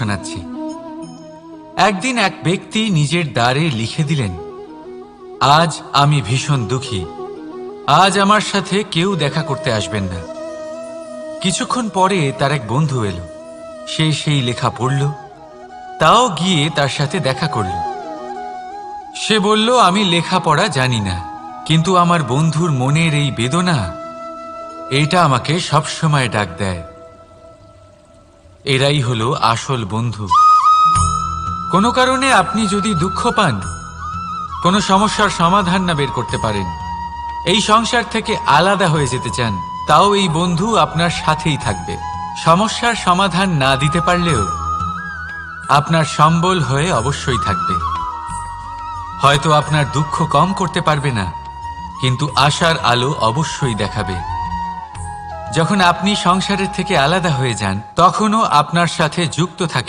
শোনাচ্ছি। একদিন এক ব্যক্তি নিজের দ্বারে লিখে দিলেন, আজ আমি ভীষণ দুঃখী, আজ আমার সাথে কেউ দেখা করতে আসবেন না। কিছুক্ষণ পরে তার এক বন্ধু এলো, সে সেই লেখা পড়ল, তাও গিয়ে তার সাথে দেখা করল। সে বলল, আমি লেখাপড়া জানি না, কিন্তু আমার বন্ধুর মনের এই বেদনা, এটা আমাকে সবসময় ডাক দেয়। এরাই হলো আসল বন্ধু। কোনো কারণে আপনি যদি দুঃখ পান, কোনো সমস্যার সমাধান না বের করতে পারেন, এই সংসার থেকে আলাদা হয়ে যেতে চান, তাও এই বন্ধু আপনার সাথেই থাকবে। সমস্যার সমাধান না দিতে পারলেও আপনার সম্বল হয়ে অবশ্যই থাকবে। হয়তো আপনার দুঃখ কম করতে পারবে না, কিন্তু আশার আলো অবশ্যই দেখাবে। যখন আপনি সংসারের থেকে আলাদা হয়ে যান, তখনও আপনার সাথে যুক্ত থাকে